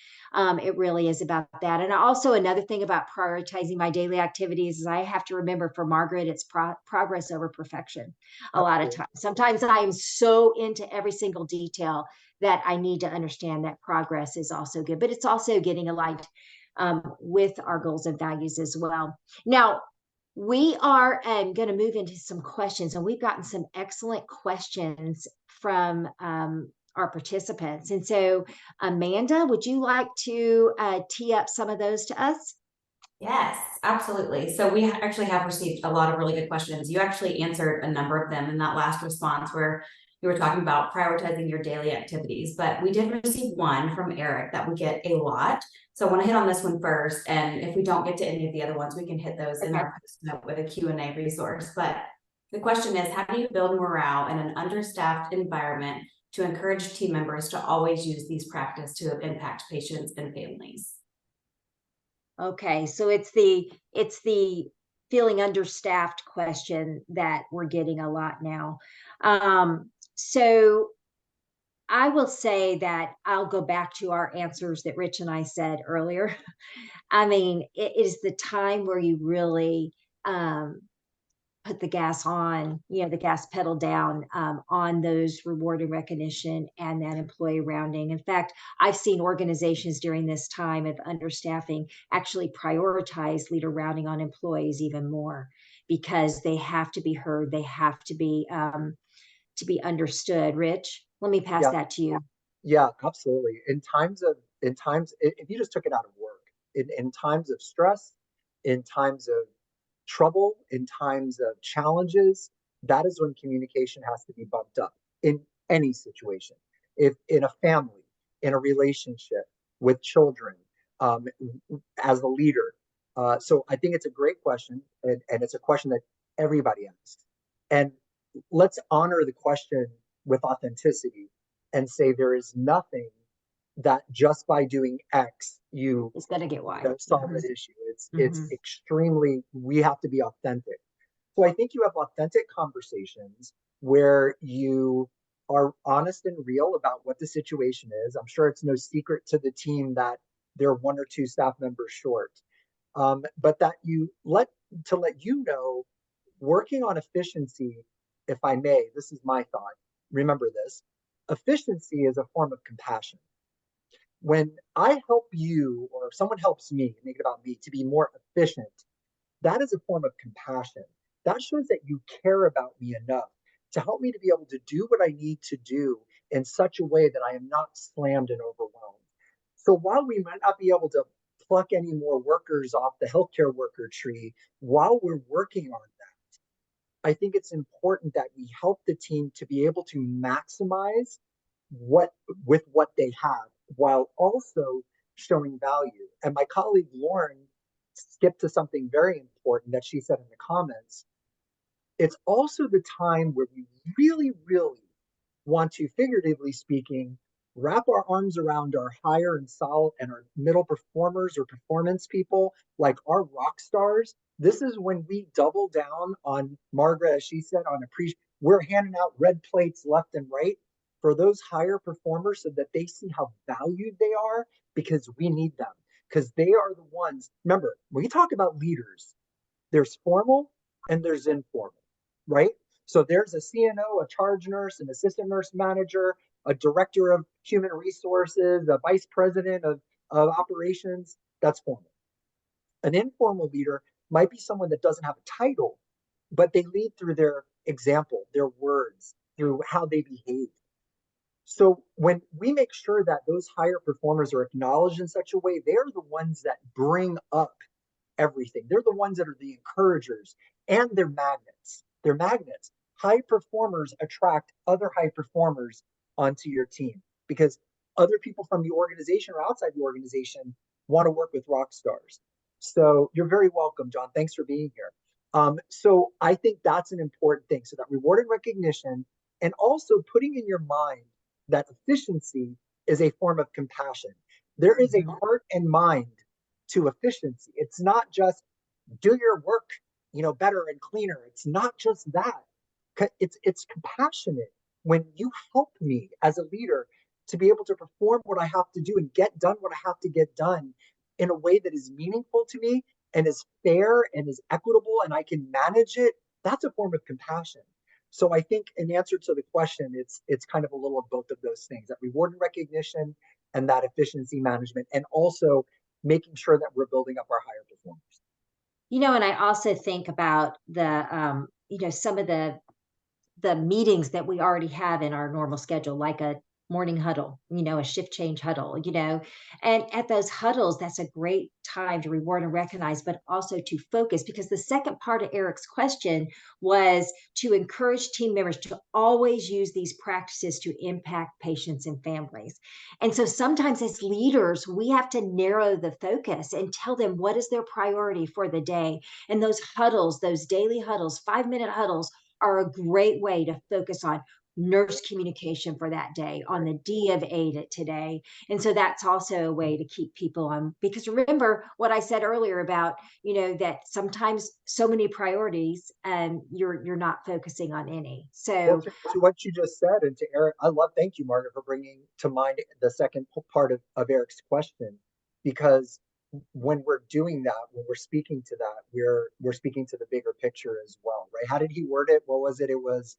Speaker 2: it really is about that. And also another thing about prioritizing my daily activities is I have to remember for Margaret, it's progress over perfection a lot of times. Sometimes I am so into every single detail that I need to understand that progress is also good, but it's also getting aligned with our goals and values as well. Now, we are going to move into some questions, and we've gotten some excellent questions from our participants. And so, Amanda, would you like to tee up some of those to us?
Speaker 1: Yes, absolutely. So we actually have received a lot of really good questions. You actually answered a number of them in that last response where you were talking about prioritizing your daily activities, but we did receive one from Eric that we get a lot. So I want to hit on this one first. And if we don't get to any of the other ones, we can hit those in our post note with a Q&A resource. But the question is, how do you build morale in an understaffed environment to encourage team members to always use these practices to impact patients and families?
Speaker 2: Okay, so it's the feeling understaffed question that we're getting a lot now. So I will say that I'll go back to our answers that Rich and I said earlier. I mean, it is the time where you really put the gas on, the gas pedal down on those reward and recognition and that employee rounding. In fact, I've seen organizations during this time of understaffing actually prioritize leader rounding on employees even more because they have to be heard. They have to be understood. Rich, let me pass
Speaker 3: Yeah,
Speaker 2: that to you.
Speaker 3: yeah, absolutely. If you just took it out of work, in times of stress, in times of trouble, in times of challenges, that is when communication has to be bumped up in any situation. If in a family, in a relationship, with children, um, as a leader. So I think it's a great question, and it's a question that everybody asks. And let's honor the question with authenticity and say there is nothing that just by doing X you
Speaker 2: It's going to get wide.
Speaker 3: solve
Speaker 2: Mhm.
Speaker 3: that issue. It's
Speaker 2: Mhm.
Speaker 3: extremely, we have to be authentic. So I think you have authentic conversations where you are honest and real about what the situation is. I'm sure it's no secret to the team that they're one or two staff members short. But that you let you know, working on efficiency, if I may, this is my thought. Remember this: efficiency is a form of compassion. When I help you or someone helps me, make it about me, to be more efficient, that is a form of compassion. That shows that you care about me enough to help me to be able to do what I need to do in such a way that I am not slammed and overwhelmed. So while we might not be able to pluck any more workers off the healthcare worker tree, while we're working on that, I think it's important that we help the team to be able to maximize what with what they have while also showing value. And my colleague Lauren skipped to something very important that she said in the comments. It's also the time where we really, really want to, figuratively speaking, wrap our arms around our higher and solid and our middle performers or performance people, like our rock stars. This is when we double down on Margaret, as she said, on we're handing out red plates left and right for those higher performers so that they see how valued they are, because we need them, because they are the ones. Remember, when we talk about leaders, there's formal and there's informal, right? So there's a CNO, a charge nurse, an assistant nurse manager, a director of human resources, a vice president of operations. That's formal. An informal leader might be someone that doesn't have a title, but they lead through their example, their words, through how they behave. So when we make sure that those higher performers are acknowledged in such a way, they're the ones that bring up everything. They're the ones that are the encouragers, and they're magnets. They're magnets. High performers attract other high performers onto your team because other people from the organization or outside the organization want to work with rock stars. So you're very welcome, John. Thanks for being here. So I think that's an important thing. So that reward and recognition, and also putting in your mind that efficiency is a form of compassion. There is a heart and mind to efficiency. It's not just do your work, better and cleaner. It's not just that. It's compassionate when you help me as a leader to be able to perform what I have to do and get done what I have to get done in a way that is meaningful to me and is fair and is equitable and I can manage it. That's a form of compassion. So I think in answer to the question, it's kind of a little of both of those things: that reward and recognition and that efficiency management, and also making sure that we're building up our higher performers.
Speaker 2: And I also think about some of the meetings that we already have in our normal schedule, like a morning huddle, a shift change huddle, and at those huddles, that's a great time to reward and recognize, but also to focus, because the second part of Eric's question was to encourage team members to always use these practices to impact patients and families. And so sometimes as leaders, we have to narrow the focus and tell them what is their priority for the day. And those huddles, those daily huddles, 5-minute huddles, are a great way to focus on nurse communication for that day, on the D of AIDA today. And so that's also a way to keep people on, because remember what I said earlier about, that sometimes so many priorities and you're not focusing on any.
Speaker 3: Well,
Speaker 2: So
Speaker 3: to what you just said, and to Eric, thank you, Margaret, for bringing to mind the second part of Eric's question, because when we're doing that, when we're speaking to that, we're speaking to the bigger picture as well, right? How did he word it? What was it? It was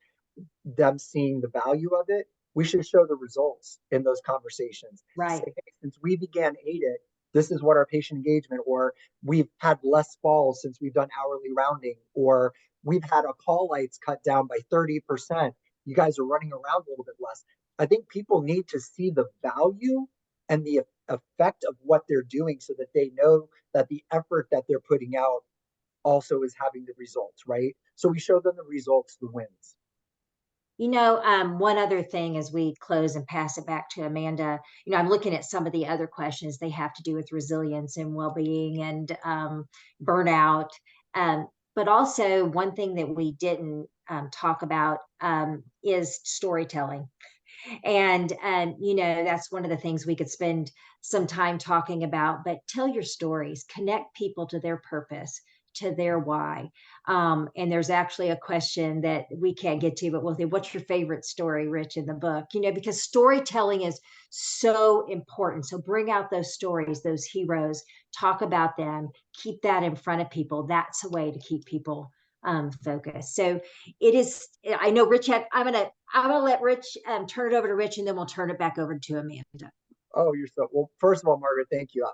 Speaker 3: them seeing the value of it. We should show the results in those conversations.
Speaker 2: right.
Speaker 3: Say, hey, since we began AIDIT, this is what our patient engagement, or we've had less falls since we've done hourly rounding, or we've had our call lights cut down by 30%. You guys are running around a little bit less. I think people need to see the value and the effect of what they're doing so that they know that the effort that they're putting out also is having the results, right? So we show them the results, the wins.
Speaker 2: One other thing as we close and pass it back to Amanda, I'm looking at some of the other questions they have to do with resilience and well-being and burnout. But also one thing that we didn't talk about is storytelling. And that's one of the things we could spend some time talking about. But tell your stories, connect people to their purpose, to their why. And there's actually a question that we can't get to, but we'll say, what's your favorite story, Rich, in the book? Because storytelling is so important. So bring out those stories, those heroes, talk about them, keep that in front of people. That's a way to keep people focused. So it is. I know Rich I'm gonna let Rich turn it over to Rich, and then we'll turn it back over to Amanda.
Speaker 3: Oh, you're so well. First of all, Margaret, thank you.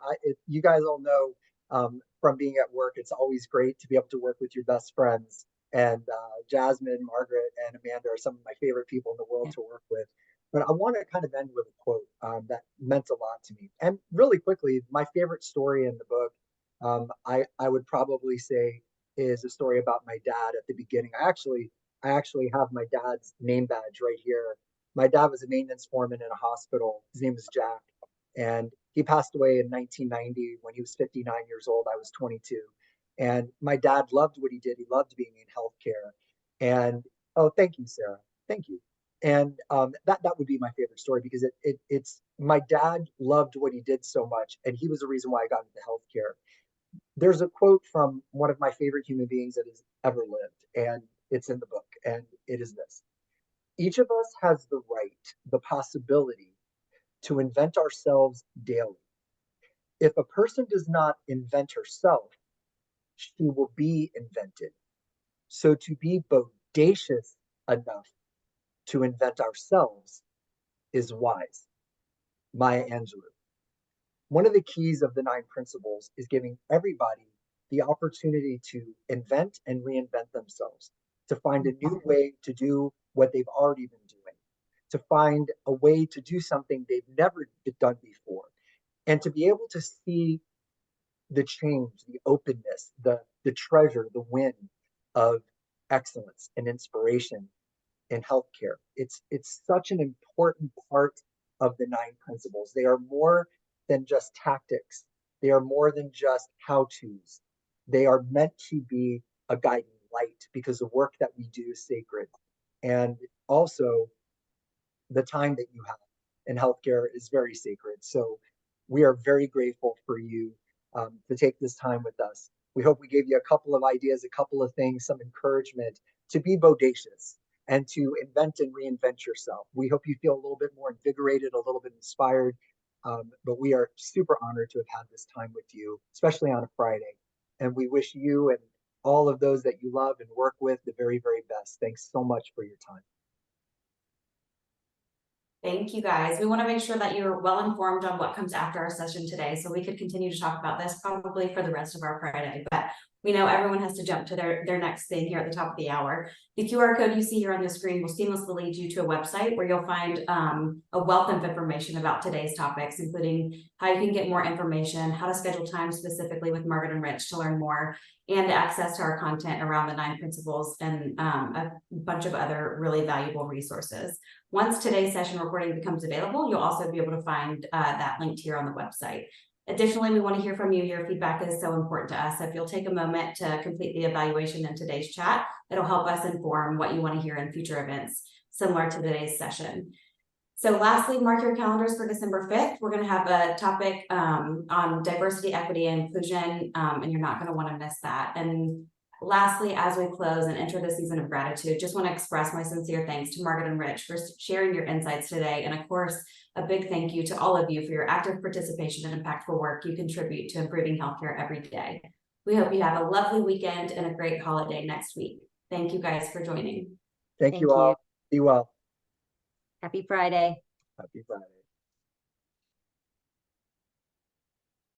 Speaker 3: You guys all know from being at work, it's always great to be able to work with your best friends. And Jasmine, Margaret, and Amanda are some of my favorite people in the world to work with. But I want to kind of end with a quote that meant a lot to me. And really quickly, my favorite story in the book, I would probably say, is a story about my dad at the beginning. I actually have my dad's name badge right here. My dad was a maintenance foreman in a hospital. His name is Jack, and he passed away in 1990 when he was 59 years old. I was 22, and my dad loved what he did. He loved being in healthcare. And oh, thank you, Sarah. Thank you. And that would be my favorite story, because it's my dad loved what he did so much, and he was the reason why I got into healthcare. There's a quote from one of my favorite human beings that has ever lived, and it's in the book, and it is this: each of us has the right, the possibility to invent ourselves daily. If a person does not invent herself, she will be invented. So to be bodacious enough to invent ourselves is wise. Maya Angelou. One of the keys of the 9 principles is giving everybody the opportunity to invent and reinvent themselves, to find a new way to do what they've already been doing, to find a way to do something they've never done before, and to be able to see the change, the openness, the treasure, the win of excellence and inspiration in healthcare. It's such an important part of the 9 principles. They are more than just tactics. They are more than just how-tos. They are meant to be a guiding light, because the work that we do is sacred. And also, the time that you have in healthcare is very sacred. So we are very grateful for you to take this time with us. We hope we gave you a couple of ideas, a couple of things, some encouragement to be bodacious and to invent and reinvent yourself. We hope you feel a little bit more invigorated, a little bit inspired. But we are super honored to have had this time with you, especially on a Friday. And we wish you and all of those that you love and work with the very, very best. Thanks so much for your time.
Speaker 1: Thank you, guys. We want to make sure that you're well informed on what comes after our session today, so we could continue to talk about this probably for the rest of our Friday, but we know everyone has to jump to their next thing here at the top of the hour. The QR code you see here on the screen will seamlessly lead you to a website where you'll find a wealth of information about today's topics, including how you can get more information, how to schedule time specifically with Margaret and Rich to learn more, and access to our content around the 9 principles and a bunch of other really valuable resources. Once today's session recording becomes available, you'll also be able to find that linked here on the website. Additionally, we want to hear from you. Your feedback is so important to us. If you'll take a moment to complete the evaluation in today's chat, it'll help us inform what you want to hear in future events. similar to today's session. So lastly, mark your calendars for December 5th. We're going to have a topic on diversity, equity, and inclusion, and you're not going to want to miss that. And lastly, as we close and enter the season of gratitude, just want to express my sincere thanks to Margaret and Rich for sharing your insights today. And of course, a big thank you to all of you for your active participation and impactful work you contribute to improving healthcare every day. We hope you have a lovely weekend and a great holiday next week. Thank you guys for joining.
Speaker 3: Thank you all. Be well.
Speaker 2: Happy Friday.
Speaker 3: Happy Friday.